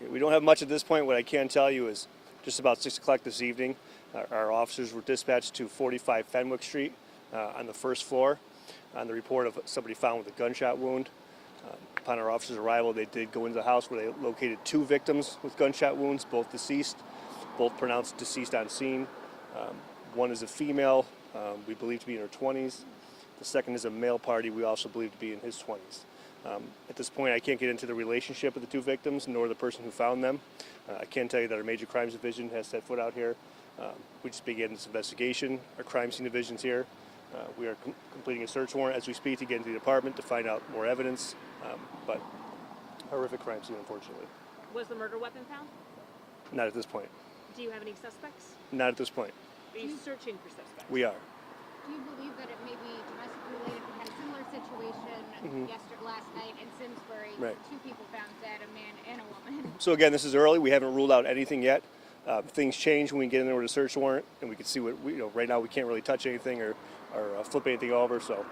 Okay, we don't have much at this point. What I can tell you is just about 6 o'clock this evening, our officers were dispatched to 45 Fenwick Street on the first floor on the report of somebody found with a gunshot wound. Upon our officers' arrival, they did go into the house where they located 2 victims with gunshot wounds, both deceased, both pronounced deceased on scene. One is a female, we believe to be in her 20s. The second is a male party, we also believe to be in his 20s. At this point, I can't get into the relationship of the 2 victims, nor the person who found them. I can tell you that our Major Crimes Division has set foot out here. We just began this investigation. Our Crime Scene Division's here. We are completing a search warrant as we speak to get into the department to find out more evidence. But horrific crime scene, unfortunately. Was the murder weapon found? Not at this point. Do you have any suspects? Not at this point. Are you searching for suspects? We are. Do you believe that it may be domestically related? We had a similar situation last night in Simsbury. Right. 2 people found dead, a man and a woman. So again, this is early. We haven't ruled out anything yet. Things change when we get in there with a search warrant, and we can see what right now we can't really touch anything or flip anything over. So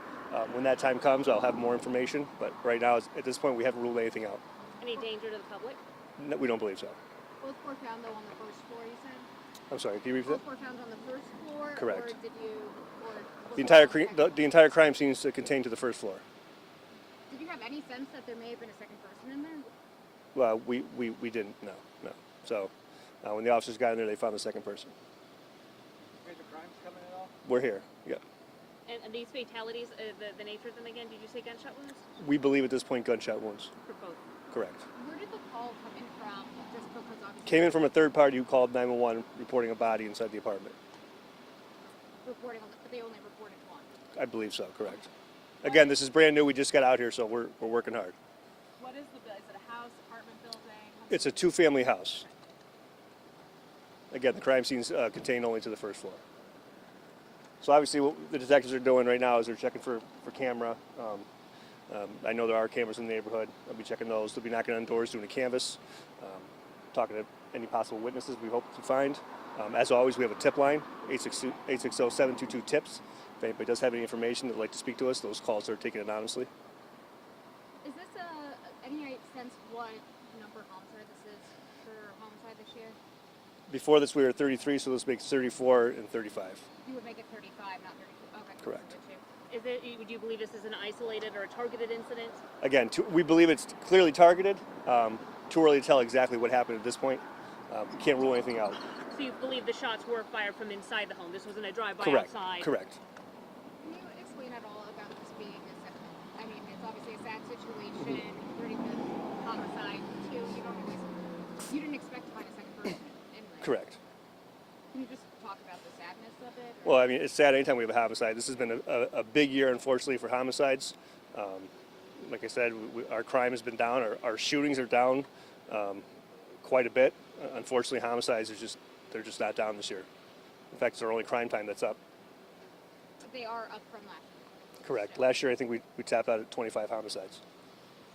when that time comes, I'll have more information. But right now, at this point, we haven't ruled anything out. Any danger to the public? No, we don't believe so. Both were found, though, on the first floor, you said? I'm sorry, can you repeat that? Both were found on the first floor? Correct. Or did you... Or The entire crime scene is contained to the first floor. Did you have any sense that there may have been a second person in there? Well, we didn't, no. So when the officers got in there, they found the second person. Major crimes coming at all? We're here, yeah. And these fatalities, the nature of them again, did you say gunshot wounds? We believe at this point gunshot wounds. For both? Correct. Where did the call come in from? Just because obviously... Came in from a third party who called 911 reporting a body inside the apartment. Reporting on but they only reported 1. I believe so, correct. Again, this is brand new. We just got out here, so we're working hard. What is the building? Is it a house, apartment building? It's a 2-family house. Again, the crime scene's contained only to the first floor. So obviously what the detectives are doing right now is they're checking for camera. I know there are cameras in the neighborhood. They'll be checking those. They'll be knocking on doors, doing a canvass, talking to any possible witnesses we hope to find. As always, we have a tip line, 860-722-TIPS. If anybody does have any information that would like to speak to us, those calls are taken anonymously. Is this any sense what number homicide this is for homicide this year? Before this, we were 33, so this makes 34 and 35. You would make it 35, not 32. Okay. Correct. Would you believe this is an isolated or a targeted incident? Again, we believe it's clearly targeted. Too early to tell exactly what happened at this point. We can't rule anything out. So you believe the shots were fired from inside the home? This wasn't a drive-by Correct. outside? Correct. Can you explain at all about this being I mean, it's obviously a sad situation, including the homicide, too. You didn't expect to find a second person in there. Correct. Can you just talk about the sadness of it? Well, I mean, it's sad anytime we have a homicide. This has been a big year, unfortunately, for homicides. Like I said, our crime has been down. Our shootings are down quite a bit. Unfortunately, homicides they're just not down this year. In fact, it's our only crime time that's up. But they are up from last year. Correct. Last year, I think we tapped out at 25 homicides.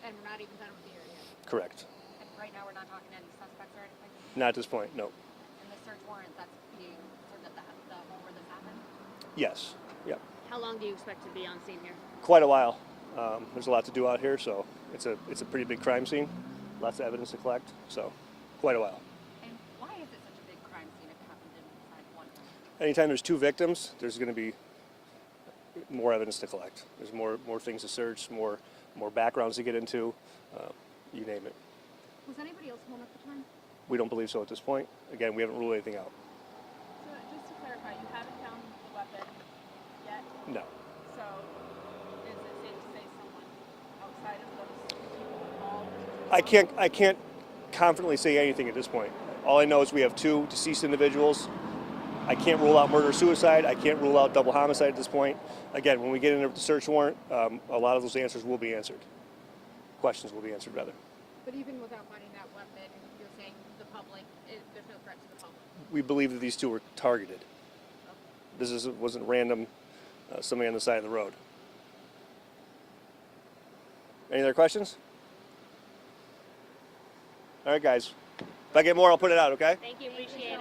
And we're not even done with the year yet. Correct. And right now we're not talking to any suspects or anything? Not at this point, no. And the search warrant, that's being served at the home where this happened? Yes. Yeah. How long do you expect to be on scene here? Quite a while. There's a lot to do out here, so it's a pretty big crime scene. Lots of evidence to collect, so quite a while. And why is it such a big crime scene if it happened inside one home? Anytime there's 2 victims, there's going to be more evidence to collect. There's more things to search, more backgrounds to get into, you name it. Was anybody else home at the time? We don't believe so at this point. Again, we haven't ruled anything out. So just to clarify, you haven't found the weapon yet? No. So is it safe to say someone outside of those people involved? I can't confidently say anything at this point. All I know is we have 2 deceased individuals. I can't rule out murder-suicide. I can't rule out double homicide at this point. Again, when we get into the search warrant, a lot of those answers will be answered. Questions will be answered, rather. But even without finding that weapon, you're saying the public, there's no threat to the public? We believe that these 2 were targeted. This wasn't random, somebody on the side of the road. Any other questions? All right, guys. If I get more, I'll put it out, okay? Thank you. Appreciate it.